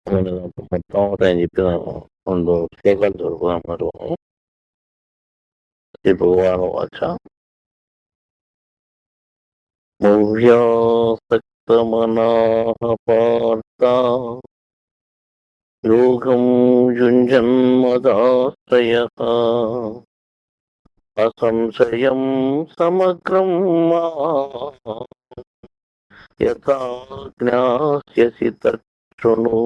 నేను మొత్తం ఆయన చెప్పిన ಒಂದು ಶ್ಲೋಕಗಳು చదువుకున్నారు శ్రీ భగవాను వాచ మౌర్యాసక్తమనాః పార్థ యోగం యుంజన్మదాశ్రయః అసంశయం సమగ్రం యథా జ్ఞాస్యసి తచ్ఛృణు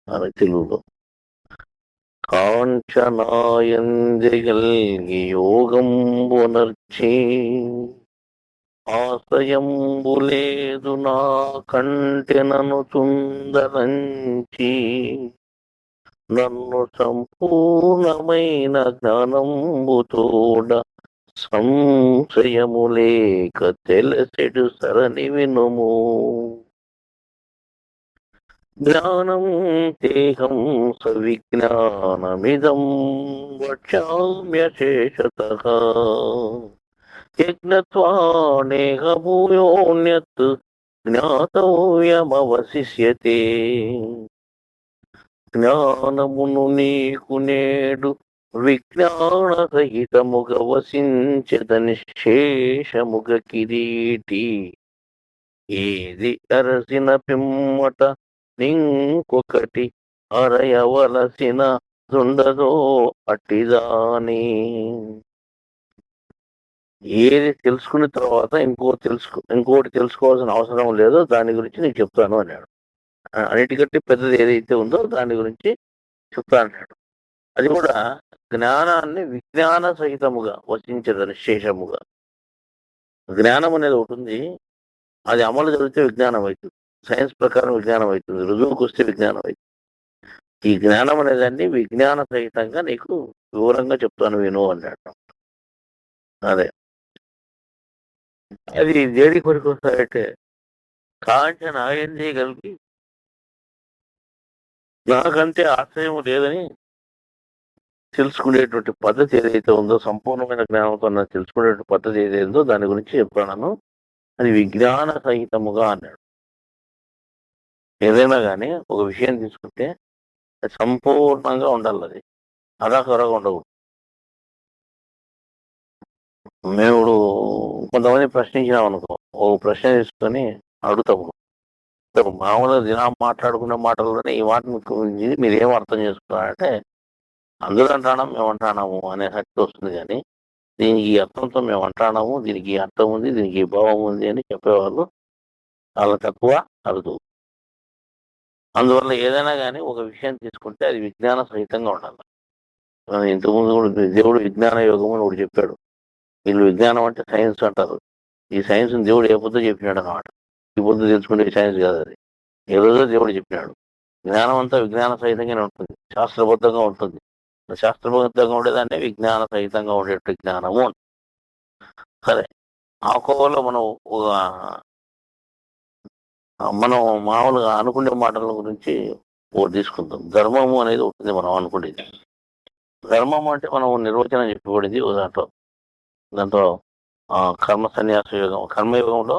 అని తెలుగులో. కాంచనాయందిగల్గి యోగంబునర్చి ఆశయంబులేదు నా కంటెనను చుందరంచి నన్ను సంపూర్ణమైన జ్ఞానంబుతోడ సంశయము లేక తెలిసెడు సరణి వినుము. జ్ఞానం తేహం సవిజ్ఞానమిదం వక్ష్యామ్యశేషతః యజ్ఞత్వానేహ భూయోన్యత్ జ్ఞాతవ్యమవశిష్యతే. జ్ఞానమును నీకు నేడు విజ్ఞాన సహితముగ వసించద నిశేషముగ కిరీటి. ఏది అరసిన పిమ్మట నింకొకటి అరయవలసిన దుండదో అట్టిదాని. ఏది తెలుసుకున్న తర్వాత ఇంకోటి తెలుసుకోవాల్సిన అవసరం లేదో దాని గురించి నీకు చెప్తాను అన్నాడు. అన్నిటికంటే పెద్దది ఏదైతే ఉందో దాని గురించి చెప్తా అన్నాడు. అది కూడా జ్ఞానాన్ని విజ్ఞాన సహితముగా వసించదని శేషముగా. జ్ఞానం అనేది ఒకటి ఉంది, అది అమలు జరిగితే విజ్ఞానం అవుతుంది, సైన్స్ ప్రకారం విజ్ఞానం అవుతుంది, రుజువుకు వస్తే విజ్ఞానం అవుతుంది. ఈ జ్ఞానం అనేదాన్ని విజ్ఞాన సహితంగా నీకు వివరంగా చెప్తాను విను అన్నాడు. అదే అది దేని కొరకు వస్తాయంటే కాంచన ఆయన చేయగలిగి నాకంటే ఆశ్రయం లేదని తెలుసుకునేటువంటి పద్ధతి ఏదైతే ఉందో, సంపూర్ణమైన జ్ఞానంతో తెలుసుకునేటువంటి పద్ధతి ఏదైందో దాని గురించి చెప్తున్నాను. అది విజ్ఞాన సహితముగా అన్నాడు. ఏదైనా కానీ ఒక విషయం తీసుకుంటే అది సంపూర్ణంగా ఉండాలి, అది అరాకొరగా ఉండకూడదు. మేము కొంతమంది ప్రశ్నించినాం అనుకో, ఓ ప్రశ్న తీసుకొని అడుగుతాము. మామూలుగా దినం మాట్లాడుకునే మాటల్లోనే ఈ మాట మీరు ఏం అర్థం చేసుకున్నారంటే అందులో అంటాం మేము అంటున్నాము అనే శక్తి వస్తుంది, కానీ దీనికి ఈ అర్థంతో మేము అంటున్నాము, దీనికి ఈ అర్థం ఉంది, దీనికి ఈ భావం ఉంది అని చెప్పేవాళ్ళు చాలా తక్కువ, అరుదు. అందువల్ల ఏదైనా కానీ ఒక విషయం తీసుకుంటే అది విజ్ఞాన సహితంగా ఉండాలి. ఇంతకుముందు కూడా దేవుడు విజ్ఞాన యోగం అని ఒకటి చెప్పాడు. వీళ్ళు విజ్ఞానం అంటే సైన్స్ అంటారు. ఈ సైన్స్ దేవుడు ఏ పొద్దు చెప్పినాడు అన్నమాట. ఈ పొద్దు తెలుసుకునే సైన్స్ కాదు, అది ఏ రోజో దేవుడు చెప్పినాడు. జ్ఞానం అంతా విజ్ఞాన సహితంగానే ఉంటుంది, శాస్త్రబద్ధంగా ఉంటుంది. శాస్త్రబద్ధంగా ఉండేదాన్ని విజ్ఞాన సహితంగా ఉండేటువంటి జ్ఞానము. సరే, ఆ కోవలో మనం మామూలుగా అనుకునే మాటల గురించి ఒకటి తీసుకుందాం. ధర్మము అనేది ఉంటుంది మనం అనుకునేది. ధర్మము అంటే మనం నిర్వచనం చెప్పబడింది దాంట్లో కర్మ సన్యాస యోగం, కర్మయోగంలో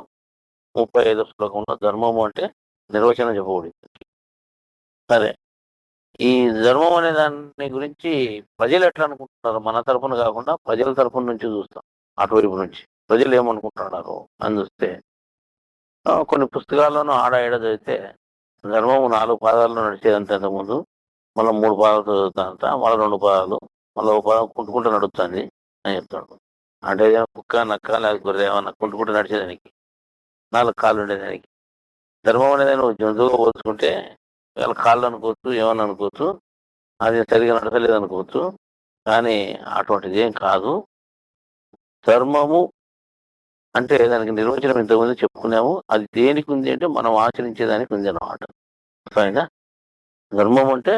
35వ శ్లోకంలో ధర్మము అంటే నిర్వచనం చెప్పబడింది. సరే, ఈ ధర్మం అనే దాని గురించి ప్రజలు ఎట్లా అనుకుంటున్నారు, మన తరపున కాకుండా ప్రజల తరపున నుంచి చూస్తాం. అటువైపు నుంచి ప్రజలు ఏమనుకుంటున్నారు అని చూస్తే కొన్ని పుస్తకాల్లోనూ ఆడ ఏడ చదివితే ధర్మము 4 పాదాల్లో నడిచేదంత ముందు, మళ్ళీ 3 పాదాలు చదువుతానంట, మళ్ళీ 2 పాదాలు, మళ్ళీ ఒక పాదం కుంటుకుంటూ నడుస్తుంది అని చెప్తాడు. అంటే కుక్క నక్క లేకపోతే ఏమన్నా కుంటుకుంటూ నడిచేదానికి 4 కాళ్ళు ఉండేదానికి. ధర్మం అనేది నువ్వు జంతువుగా పోల్చుకుంటే వాళ్ళ కాళ్ళు అనుకోవచ్చు, ఏమన్నా అనుకోవచ్చు, అది సరిగా నడచలేదు అనుకోవచ్చు, కానీ అటువంటిది ఏం కాదు. ధర్మము అంటే దానికి నిర్వచనం ఇంతకుముందు చెప్పుకున్నాము. అది దేనికి ఉంది అంటే మనం ఆచరించేదానికి ఉంది అన్నమాట. సరేనా? ధర్మం అంటే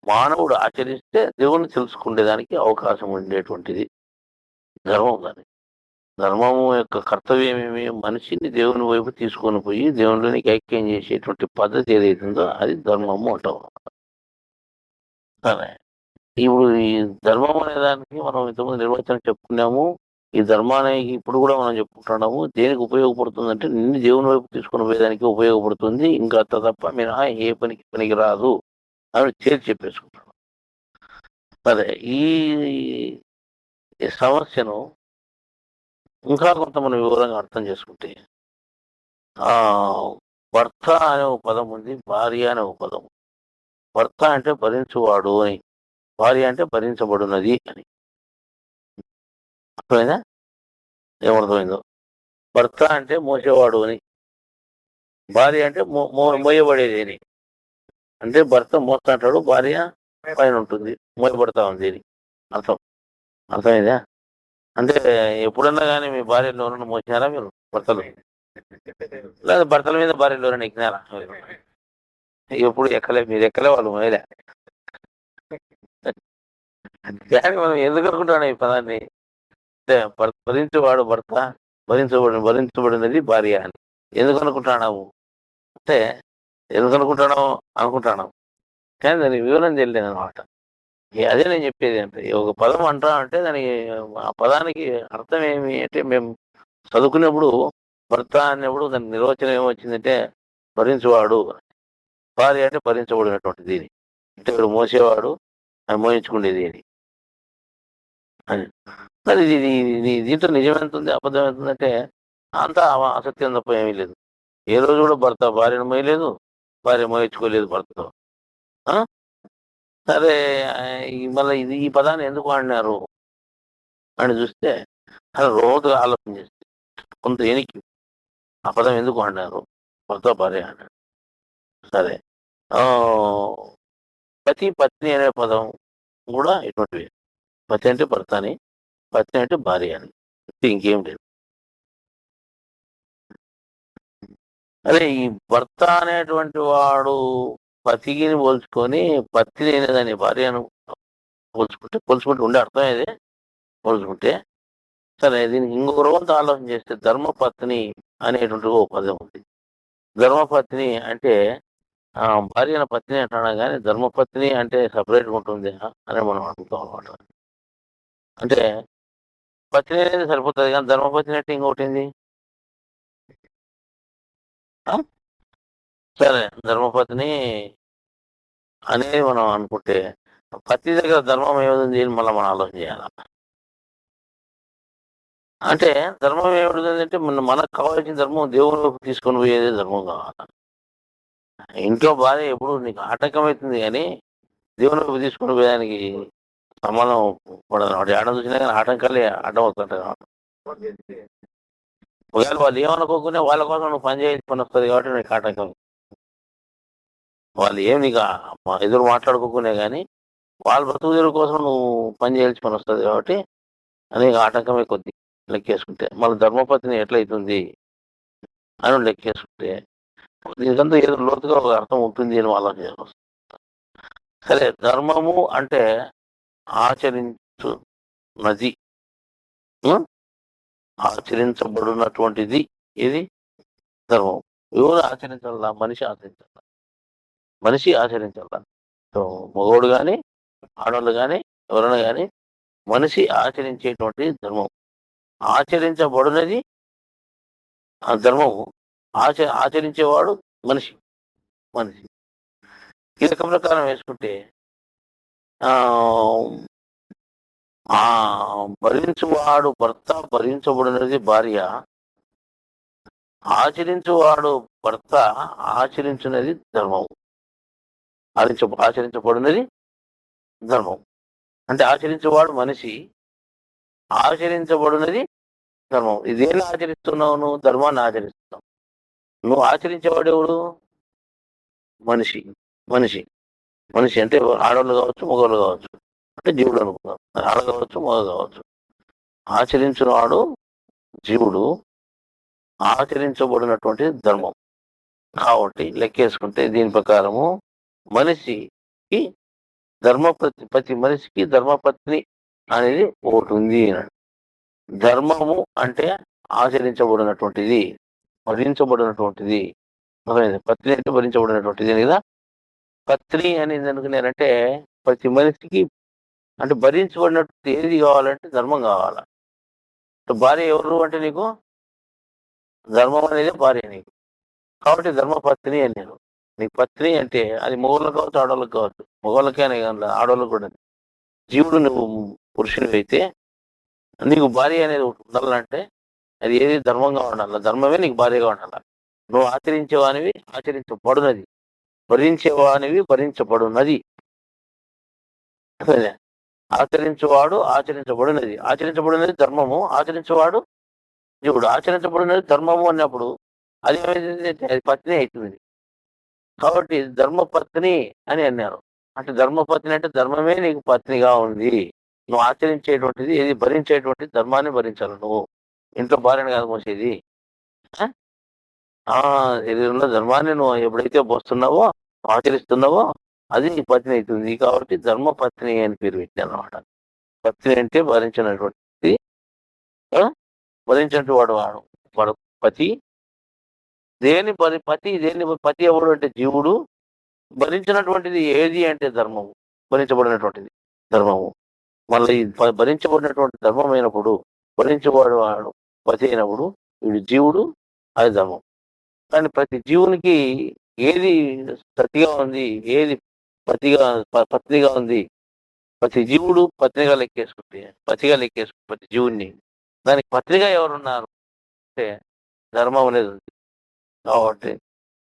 మానవుడు ఆచరిస్తే దేవుణ్ణి తెలుసుకునేదానికి అవకాశం ఉండేటువంటిది ధర్మం. ధర్మము యొక్క కర్తవ్యం ఏమి? మనిషిని దేవుని వైపు తీసుకొని పోయి దేవునిలోనికి ఐక్యం చేసేటువంటి పద్ధతి ఏదైతే ఉందో అది ధర్మము అంటాం. సరే, ఇప్పుడు ఈ ధర్మం అనే దానికి మనం ఇంతకుముందు నిర్వచనం చెప్పుకున్నాము. ఈ ధర్మానికి ఇప్పుడు కూడా మనం చెప్పుకుంటున్నాము. దేనికి ఉపయోగపడుతుందంటే నిన్ను దేవుని వైపు తీసుకొని పోయేదానికి ఉపయోగపడుతుంది. ఇంకా అంత తప్ప మినహా ఏ పనికి పనికి రాదు అని చేసి చెప్పేసుకుంటాడు. సరే ఈ ఈ సమస్యను ఇంకా కొంత మనం వివరంగా అర్థం చేసుకుంటే ఆ భర్త అనే ఒక పదం ఉంది, భార్య అనే ఒక పదం. భర్త అంటే భరించువాడు అని, భార్య అంటే భరించబడునది అని. అర్థమైందా? ఏమర్థమైందో? భర్త అంటే మోసేవాడు అని, భార్య అంటే మోయబడేది అని. అంటే భర్త మోస్తా అంటాడు, భార్య పైన ఉంటుంది, మోయబడతా ఉంది అని అర్థం. అర్థమైందా? అంటే ఎప్పుడన్నా కానీ మీ భార్యలో ఎవరైనా మోసినారా మీరు? భర్తలు లేదా భర్తల మీద భార్యలు ఎవరైనా ఎక్కినారా? ఎప్పుడు ఎక్కలే, మీరు ఎక్కలే, వాళ్ళు మోయలే. కానీ మనం ఎందుకు అనుకుంటాను ఈ పదాన్ని అంటే భరించేవాడు భర్త, భరించబడినది భార్య అని ఎందుకు అనుకుంటున్నావు అంటే ఎందుకు అనుకుంటున్నావు కానీ దానికి వివరం తెలియదు అనమాట. అదే నేను చెప్పేది అంటే ఒక పదం అంటా అంటే దానికి ఆ పదానికి అర్థం ఏమి అంటే మేము చదువుకునేప్పుడు భర్త అన్నప్పుడు దాని నిర్వచనం ఏమొచ్చిందంటే భరించేవాడు, భార్య అంటే భరించబడినటువంటిది అంటే ఇప్పుడు మోసేవాడు అది మోయించుకునేది అని. మరి దీంట్లో నిజం ఎంత ఉంది, అబద్ధం ఎంత ఉందంటే అంతా అసత్యం తప్ప ఏమీ లేదు. ఏ రోజు కూడా భర్త భార్యను మోయలేదు, భార్య మోయించుకోలేదు భర్తతో. సరే మళ్ళీ ఈ పదాన్ని ఎందుకు వాడినారు అని చూస్తే అలా రోజు ఆలోచన చేస్తే కొంత ఎనికి ఆ పదం ఎందుకు వాడినారు భర్త భార్య అన్నాడు. సరే పతి పత్ని అనే పదం కూడా ఇటువంటివి. పతి అంటే భర్త అని, పత్ని అంటే భార్య అని, ఇంకేం లేదు. అదే ఈ భర్త అనేటువంటి వాడు పతికిని పోల్చుకొని పత్ని అనేదాన్ని భార్యను పోల్చుకుంటే ఉండే అర్థం ఏది పోల్చుకుంటే. సరే దీనికి ఇంకొక రోజంతా ఆలోచన చేస్తే ధర్మపత్ని అనేటువంటి ఓ పదం ఉంది. ధర్మపత్ని అంటే భార్యన పత్ని అంటున్నా కానీ ధర్మపత్ని అంటే సపరేట్గా ఉంటుంది అని మనం అనుకుంటాం అనమాట. అంటే పత్ని అనేది సరిపోతుంది కానీ ధర్మపత్ని అంటే ఇంకొకటి ఏంది? సరే ధర్మపత్ని అనేది మనం అనుకుంటే పత్ని దగ్గర ధర్మం ఏముంది అని మళ్ళీ మనం ఆలోచన చేయాలి. అంటే ధర్మం ఏమిటంటే మనకు కావాల్సిన ధర్మం దేవుని వైపు తీసుకొని పోయేదే ధర్మం కావాలి. ఇంట్లో భార్య ఎప్పుడు నీకు ఆటంకం అవుతుంది కానీ దేవుని వైపు తీసుకొని పోయేదానికి సంబంధం పడదు అనమాట. ఏడాది చూసినా కానీ ఆటంకాలే అడ్డం అవుతుంటాయి అనమాట. ఒకవేళ వాళ్ళు ఏమనుకోకుండా వాళ్ళ కోసం నువ్వు పని చేయాల్సి పని వస్తుంది కాబట్టి నీకు ఆటంకం. వాళ్ళు ఏం నీకు ఎదురు మాట్లాడుకోకునే కానీ వాళ్ళ బ్రతుకు తెరువు కోసం నువ్వు పని చేయాల్సి పని వస్తుంది కాబట్టి అనేక ఆటంకమే కొద్ది లెక్కేసుకుంటే. మళ్ళీ ధర్మపత్ని ఎట్లయితుంది అని లెక్కేసుకుంటే దీనికంతా ఏదో లోతుగా ఒక అర్థం ఉంటుంది అని ఆలోచన వస్తుంది. సరే ధర్మము అంటే ఆచరించున్నది, ఆచరించబడినటువంటిది ఇది ధర్మం. ఎవరు ఆచరించాల? మనిషి ఆచరించాల. మనిషి ఆచరించాల. సో మగవాడు కానీ ఆడవాళ్ళు కానీ ఎవరైనా కానీ మనిషి ఆచరించేటువంటి ధర్మం. ఆచరించబడినది ఆ ధర్మము. ఆచరించేవాడు మనిషి. ఈ రకం ప్రకారం వేసుకుంటే భరించువాడు భర్త, భరించబడినది భార్య. ఆచరించువాడు భర్త, ఆచరించినది ధర్మం. ఆచరించబడినది ధర్మం అంటే ఆచరించేవాడు మనిషి, ఆచరించబడినది ధర్మం. ఇదేనా ఆచరిస్తున్నావు? నువ్వు ధర్మాన్ని ఆచరిస్తున్నావు. నువ్వు ఆచరించేవాడు ఎవడు? మనిషి. మనిషి మనిషి అంటే ఆడవాళ్ళు కావచ్చు, మగవాళ్ళు కావచ్చు, అంటే జీవుడు అనుకుందాం. ఆడ కావచ్చు, మగ కావచ్చు. ఆచరించిన వాడు జీవుడు, ఆచరించబడినటువంటి ధర్మం. కాబట్టి లెక్కేసుకుంటే దీని ప్రకారము మనిషికి ప్రతి మనిషికి ధర్మపత్ని అనేది ఒకటి ఉంది. ధర్మము అంటే ఆచరించబడినటువంటిది, భరించబడినటువంటిది. పత్ని అంటే భరించబడినటువంటిది కదా. పత్ని అనేది అనుకున్నారంటే ప్రతి మనిషికి అంటే భరించబడినటువంటి ఏది కావాలంటే ధర్మం కావాలా. భార్య ఎవరు అంటే నీకు ధర్మం అనేది భార్య నీకు. కాబట్టి ధర్మపత్ని అని నేను. నీకు పత్ని అంటే అది మగవాళ్ళకి కావచ్చు, ఆడవాళ్ళకి కావచ్చు. మగవాళ్ళకే అని కాదులే, ఆడవాళ్ళకి కూడా. జీవుడు నువ్వు పురుషునివైతే నీకు భార్య అనేది ఒకటి ఉండాలంటే అది ఏది ధర్మంగా ఉండాలి. ధర్మమే నీకు భార్యగా ఉండాలి. నువ్వు ఆచరించేవానివి ఆచరించబడునది. భరించేవానివి భరించబడునది. అదే. ఆచరించువాడు ఆచరించబడినది. ఆచరించబడినది ధర్మము. ఆచరించేవాడు జీవుడు. ఆచరించబడినది ధర్మము అన్నప్పుడు అది ఏమైతుంది? అది పత్ని అవుతుంది. కాబట్టి ధర్మపత్ని అని అన్నారు. అంటే ధర్మపత్ని అంటే ధర్మమే నీకు పత్నిగా ఉంది. నువ్వు ఆచరించేటువంటిది ఏది భరించేటువంటి ధర్మాన్ని భరించాలి నువ్వు. ఇంట్లో భార్యను కాదు మోసేది. ఆ! ఆ! శరీరంలో ధర్మాన్ని నువ్వు ఎప్పుడైతే పోస్తున్నావో, ఆచరిస్తున్నావో అది నీ పత్ని అవుతుంది. కాబట్టి ధర్మపత్ని అని పేరు పెట్టానన్నమాట. పత్ని అంటే భరించినటువంటి ఆ! భరించినటువంటి వాడు వాడు పతి. దేని పతి ఎవడు అంటే జీవుడు. భరించినటువంటిది ఏది అంటే ధర్మము. భరించబడినటువంటిది ధర్మము. మళ్ళీ ఈ భరించబడినటువంటి ధర్మమైనప్పుడు వాడు పతి అయినప్పుడు వీడు జీవుడు, అది ధర్మం. కానీ ప్రతి జీవునికి ఏది సతిగా ఉంది, ఏది పత్నిగా ఉంది. ప్రతి జీవుడు పత్నిగా లెక్కేసుకుంటే ప్రతి జీవుడిని. దానికి పత్నిగా ఎవరున్నారు అంటే ధర్మం అనేది ఉంది. కాబట్టి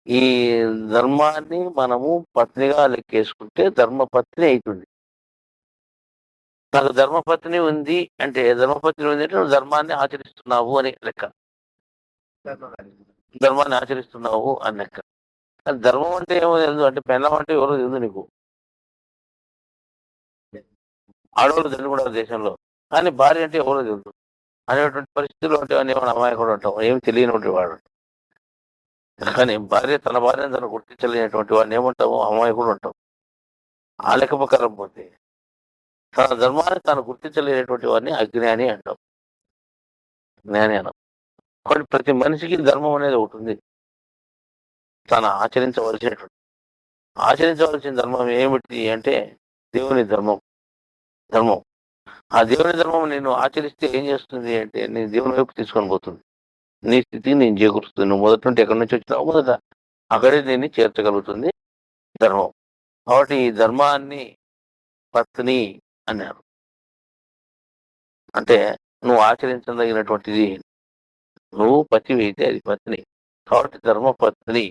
ఈ ధర్మాన్ని మనము పత్నిగా లెక్కేసుకుంటే ధర్మపత్ని అవుతుంది. నాకు ధర్మపత్ని ఉంది అంటే నువ్వు ధర్మాన్ని ఆచరిస్తున్నావు అని లెక్క. ధర్మాన్ని ఆచరిస్తున్నావు అని లెక్క. కానీ ధర్మం అంటే ఏమో తెలుసు అంటే పెళ్ళం అంటే ఎవరో తెలుసు నీకు. ఆడవాళ్ళు తెలియదు కూడా దేశంలో. కానీ భార్య అంటే ఎవరో తెలుసు. అనేటువంటి పరిస్థితుల్లో ఉంటే ఏమైనా అమాయకుడు అంటాం. ఏమి తెలియనటువంటి వాడు. కానీ తన భార్యను తను గుర్తించలేనటువంటి వాడిని ఏమంటాము? అమాయకుడు అంటాం. ఆ లెక్క ప్రకారం పోతే తన ధర్మాన్ని తాను గుర్తించలేనటువంటి వాడిని అజ్ఞాని అంటాం. జ్ఞాని అనం. కాబట్టి ప్రతి మనిషికి ధర్మం అనేది ఒకటి ఉంది. తాను ఆచరించవలసిన ధర్మం ఏమిటి అంటే దేవుని ధర్మం. ధర్మం. ఆ దేవుని ధర్మం నేను ఆచరిస్తే ఏం చేస్తుంది అంటే నేను దేవుని వైపు తీసుకొని పోతుంది. నీ స్థితిని నేను చేకూరుస్తుంది. నువ్వు మొదటి నుండి ఎక్కడి నుంచి వచ్చినావు మొదట అక్కడే నేను చేర్చగలుగుతుంది ధర్మం. కాబట్టి ఈ ధర్మాన్ని పత్ని అన్నారు. అంటే నువ్వు ఆచరించదగినటువంటిది. నువ్వు పతివి అయితే అది పత్ని. కాబట్టి ధర్మపత్ని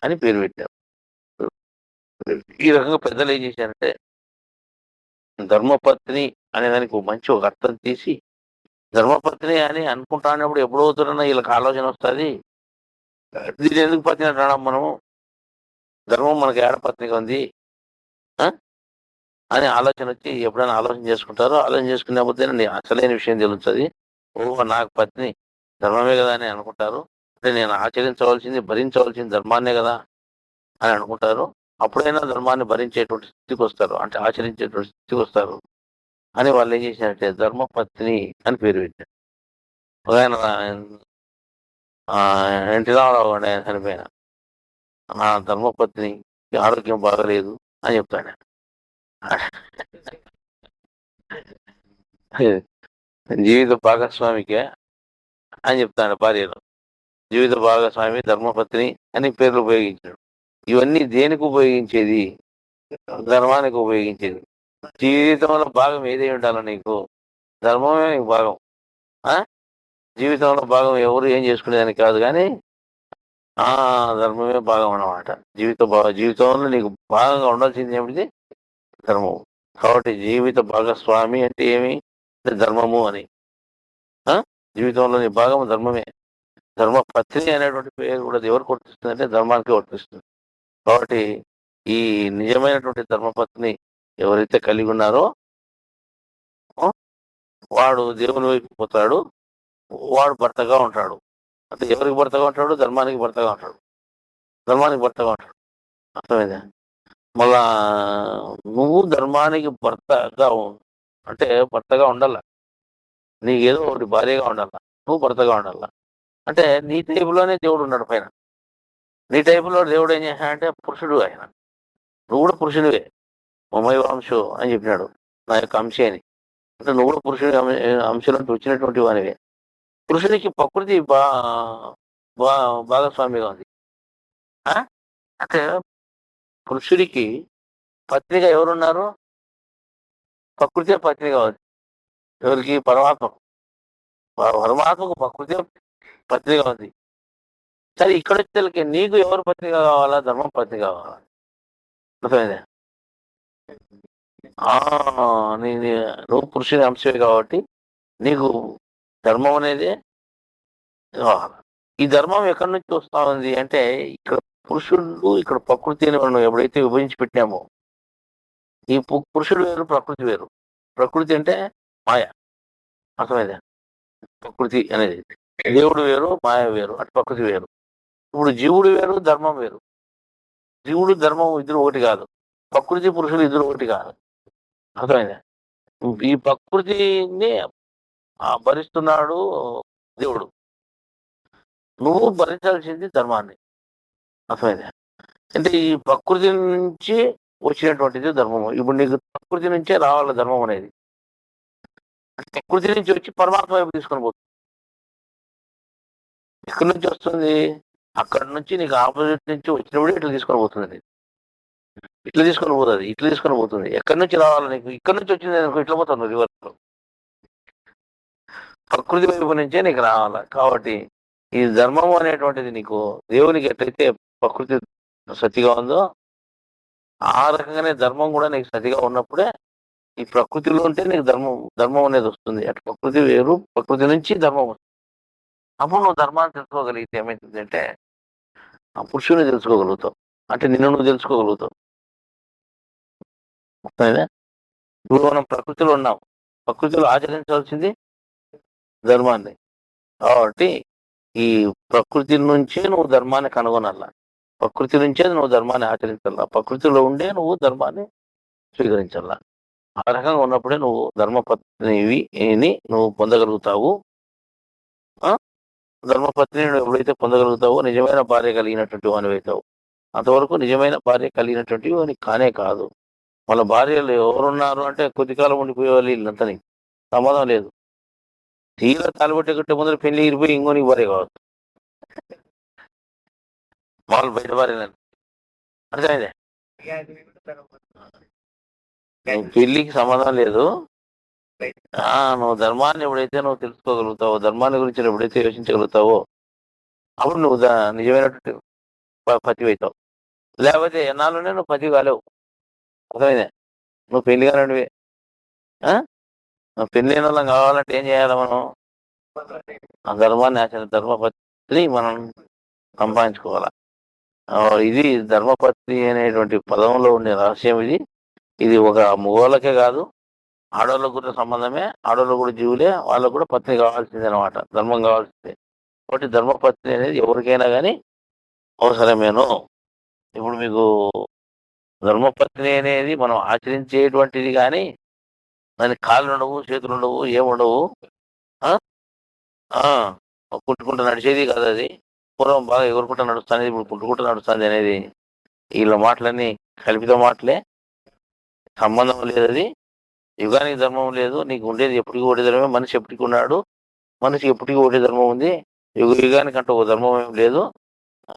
అని పేరు పెట్టారు. ఈ రకంగా పెద్దలు ఏం చేశారంటే ధర్మపత్ని అనే దానికి ఒక మంచి ఒక అర్థం తీసి ధర్మపత్ని అని అనుకుంటానప్పుడు ఎప్పుడో అవుతున్నా వీళ్ళకి ఆలోచన వస్తుంది. దీన్ని ఎందుకు పత్ని అంటున్నాం మనము? ధర్మం మనకి ఏడపత్నిగా ఉంది అని ఆలోచన వచ్చి ఎప్పుడైనా ఆలోచన చేసుకుంటారో ఆలోచన చేసుకునేకపోతే అసలైన విషయం తెలుస్తుంది. నాకు పత్ని ధర్మమే కదా అని అనుకుంటారు. అంటే నేను భరించవలసింది ధర్మాన్నే కదా అని అనుకుంటారు. అప్పుడైనా ధర్మాన్ని భరించేటువంటి స్థితికి వస్తారు. అంటే ఆచరించేటువంటి స్థితికి వస్తారు అని వాళ్ళు ఏం చేశారంటే ధర్మపత్ని అని పేరు పెట్టారు. ఆయన ఎన్టీ రామారావు అండి ఆయన చనిపోయిన నా ధర్మపత్ని ఆరోగ్యం బాగలేదు అని చెప్తాడు. జీవిత భాగస్వామికే అని చెప్తాడు భార్యలో. జీవిత భాగస్వామి ధర్మపత్ని అని పేర్లు ఉపయోగించాడు. ఇవన్నీ దేనికి ఉపయోగించేది? ధర్మానికి ఉపయోగించేది. జీవితంలో భాగం ఏదై ఉండాలో నీకు ధర్మమే నీకు భాగం. జీవితంలో భాగం ఎవరు ఏం చేసుకునేదానికి కాదు కానీ ధర్మమే భాగం అన్నమాట. జీవితంలో నీకు భాగంగా ఉండాల్సింది ఏమిటి? ధర్మము. కాబట్టి జీవిత భాగస్వామి అంటే ఏమి? ధర్మము అని. జీవితంలో నీ భాగం ధర్మమే. ధర్మపత్ని అనేటువంటి పేరు కూడా ఎవరికి వర్తిస్తుంది అంటే ధర్మానికి వర్తిస్తుంది. కాబట్టి ఈ నిజమైనటువంటి ధర్మపత్ని ఎవరైతే కలిగి ఉన్నారో వాడు దేవుని వైపు పోతాడు. వాడు భర్తగా ఉంటాడు. అంటే ఎవరికి భర్తగా ఉంటాడు? ధర్మానికి భర్తగా ఉంటాడు. అర్థమైందా? మళ్ళా నువ్వు ధర్మానికి అంటే భర్తగా ఉండాల. నీకేదో ఒకటి భార్యగా ఉండాల. నువ్వు భర్తగా ఉండాల. అంటే నీ టైపులోనే దేవుడు ఉన్నాడు పైన. నీ టైపులో దేవుడు ఏం చేశాడంటే పురుషుడు ఆయన. నువ్వు కూడా పురుషునివే. మమై వంశు అని చెప్పినాడు. నా యొక్క అంశే అని. అంటే నువ్వు కూడా పురుషుడి అంశంలో వచ్చినటువంటి వానివే. పురుషుడికి ప్రకృతి బా భాగస్వామిగా ఉంది. ఆ! అంటే పురుషుడికి పత్నిగా ఎవరున్నారు? ప్రకృతే పత్నిగా ఉంది. ఎవరికి? పరమాత్మకు. పరమాత్మకు ప్రకృతే పత్నిగా ఉంది. సరే ఇక్కడొచ్చేసరికి నీకు ఎవరు పత్నిగా కావాలా? ధర్మం పత్ని కావాలా? అర్థమైందా? ఆ! నీ నీ నువ్వు పురుషుని అంశవే కాబట్టి నీకు ధర్మం అనేది కావాలి. ఈ ధర్మం ఎక్కడి నుంచి వస్తా ఉంది అంటే ఇక్కడ పురుషుడు, ఇక్కడ ప్రకృతిని మనం ఎప్పుడైతే విభజించి పెట్టామో, ఈ పురుషుడు వేరు, ప్రకృతి వేరు. ప్రకృతి అంటే మాయ. అర్థమైందా? ప్రకృతి అనేది. దేవుడు వేరు, మాయ వేరు. అటు ప్రకృతి వేరు. ఇప్పుడు జీవుడు వేరు, ధర్మం వేరు. జీవుడు, ధర్మం ఇద్దరు ఒకటి కాదు. ప్రకృతి, పురుషులు ఇద్దరు ఒకటి కాదు. అర్థమైందా? ఈ ప్రకృతిని భరిస్తున్నాడు దేవుడు. నువ్వు భరించాల్సింది ధర్మాన్ని. అర్థమైందా? అంటే ఈ ప్రకృతి నుంచి వచ్చినటువంటిది ధర్మము. ఇప్పుడు నీకు ప్రకృతి నుంచే రావాలి ధర్మం అనేది. ప్రకృతి నుంచి వచ్చి పరమాత్మ వైపు తీసుకొని పోతుంది. ఎక్కడి నుంచి వస్తుంది? అక్కడి నుంచి నీకు ఆపోజిట్ నుంచి వచ్చినప్పుడు ఇట్లా తీసుకొని పోతుంది. ఇట్లా తీసుకొని పోతుంది, ఇట్లా తీసుకొని పోతుంది. ఎక్కడి నుంచి రావాలి నీకు? ఇక్కడి నుంచి వచ్చింది అనుకో, ఇట్లా పోతుంది రివర్స్లో. ప్రకృతి వైపు నుంచే నీకు రావాలి. కాబట్టి ఈ ధర్మం అనేటువంటిది నీకు దేవునికి ఎట్లయితే ప్రకృతి సతిగా ఉందో, ఆ రకంగానే ధర్మం కూడా నీకు సతిగా ఉన్నప్పుడే ఈ ప్రకృతిలో ఉంటే నీకు ధర్మం అనేది వస్తుంది. అటు ప్రకృతి వేరు, ప్రకృతి నుంచి ధర్మం వస్తుంది. అప్పుడు నువ్వు ధర్మాన్ని తెలుసుకోగలిగితే ఏమైతుందంటే ఆ పురుషుని తెలుసుకోగలుగుతావు. అంటే నిన్ను నువ్వు తెలుసుకోగలుగుతావు. అర్థమైందా? ఇప్పుడు మనం ప్రకృతిలో ఉన్నాం. ప్రకృతిలో ఆచరించాల్సింది ధర్మాన్ని. కాబట్టి ఈ ప్రకృతి నుంచే నువ్వు ధర్మాన్ని కనుగొనాల. ప్రకృతి నుంచే నువ్వు ధర్మాన్ని ఆచరించాల. ప్రకృతిలో ఉండే నువ్వు ధర్మాన్ని స్వీకరించాల. ఆ రకంగా ఉన్నప్పుడే నువ్వు ధర్మపత్నిని నువ్వు పొందగలుగుతావు. ధర్మపత్నిని నువ్వు ఎప్పుడైతే పొందగలుగుతావో నిజమైన భార్య కలిగినటువంటి వానివైతావు. అంతవరకు నిజమైన భార్య కలిగినటువంటి వాని కానే కాదు. వాళ్ళ భార్యలు ఎవరున్నారు అంటే కొద్ది కాలం ఉండిపోయే వాళ్ళు వీళ్ళంతా నీకు సంబంధం లేదు. తీరా తాలిబొట్టే కట్టే ముందర పెళ్లి ఇరిపోయి ఇంకో నీకు భార్య కావచ్చు. వాళ్ళు బయట భార్యలని అర్థమైందే. పెళ్లికి సంబంధం లేదు. నువ్వు ధర్మాన్ని ఎప్పుడైతే నువ్వు తెలుసుకోగలుగుతావో, ధర్మాన్ని గురించి ఎప్పుడైతే యోచించగలుగుతావో అప్పుడు నువ్వు నిజమైనటువంటి పతివి అవుతావు. లేకపోతే ఎన్నాళ్ళనే నువ్వు పతి కాలేవు. అర్థమైందే. నువ్వు పెళ్లి కానివి పెళ్లి అయిన వాళ్ళం కావాలంటే ఏం చేయాలి మనం? ఆ ధర్మాన్ని ధర్మపత్ని మనం సంపాదించుకోవాలా. ఇది ధర్మపత్ని అనేటువంటి పదంలో ఉండే రహస్యం ఇది. ఇది ఒక మగవాళ్ళకే కాదు, ఆడవాళ్ళకు కూడా సంబంధమే. ఆడవాళ్ళు కూడా జీవులే, వాళ్ళకు కూడా పత్ని కావాల్సిందే అనమాట. ధర్మం కావాల్సిందే. కాబట్టి ధర్మపత్ని అనేది ఎవరికైనా కానీ అవసరమేను. ఇప్పుడు మీకు ధర్మపత్ని అనేది మనం ఆచరించేటువంటిది కానీ దానికి కాళ్ళు ఉండవు, చేతులు ఉండవు, ఏముండవు. పుట్టుకుంటూ నడిచేది కాదు అది. పూర్వం బాగా ఎగురుకుంటూ నడుస్తుంది, ఇప్పుడు పుట్టుకుంటూ నడుస్తుంది అనేది వీళ్ళ మాటలన్నీ కల్పిత మాటలే. సంబంధం లేదు అది. యుగానికి ధర్మం లేదు. నీకు ఉండేది ఎప్పటికీ ఒకటి ధర్మమే. మనిషి ఎప్పటికీ ఉన్నాడు. మనిషికి ఎప్పటికీ ఒకటి ధర్మం ఉంది. యుగానికి అంటే ఒక ధర్మం ఏం లేదు.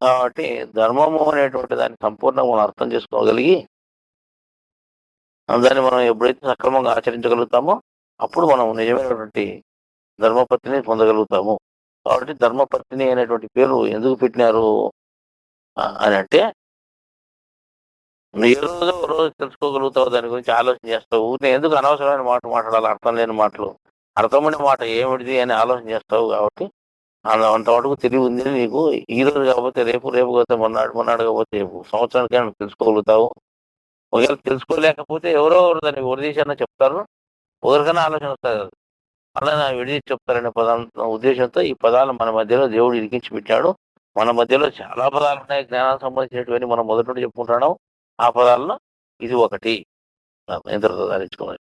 కాబట్టి ధర్మము అనేటువంటి దాన్ని సంపూర్ణంగా మనం అర్థం చేసుకోగలిగి దాన్ని మనం ఎప్పుడైతే సక్రమంగా ఆచరించగలుగుతామో అప్పుడు మనం నిజమైనటువంటి ధర్మపత్నిని పొందగలుగుతాము. కాబట్టి ధర్మపత్ని అనేటువంటి పేరు ఎందుకు పెట్టినారు అని అంటే, ఏ రోజు రోజు తెలుసుకోగలుగుతావు, దాని గురించి ఆలోచన చేస్తావు. నేను ఎందుకు అనవసరమైన మాట్లాడాలి, అర్థం లేని మాటలు. అర్థమైన మాట ఏమిటిది అని ఆలోచన చేస్తావు. కాబట్టి అంత మటుకు తెలివి ఉంది నీకు. ఈ రోజు కాకపోతే రేపు, రేపు కాకపోతే మొన్నాడు కాకపోతే రేపు, సంవత్సరానికైనా తెలుసుకోగలుగుతావు. ఒకవేళ తెలుసుకోలేకపోతే ఎవరో ఒకరు దాన్ని విడదీశారని చెప్తారు. ఒకరికైనా ఆలోచన వస్తుంది. అలా విడదీసి చెప్తారనే ఉద్దేశంతో ఈ పదాలు మన మధ్యలో దేవుడు ఇరికించి పెట్టాడు. మన మధ్యలో చాలా పదాలు ఉన్నాయి, జ్ఞానానికి సంబంధించినటువంటి మనం మొదటి నుండి చెప్పుకుంటున్నాం. ఆ పదాలను ఇది ఒకటి. ఎంత సాధించుకోవాలి.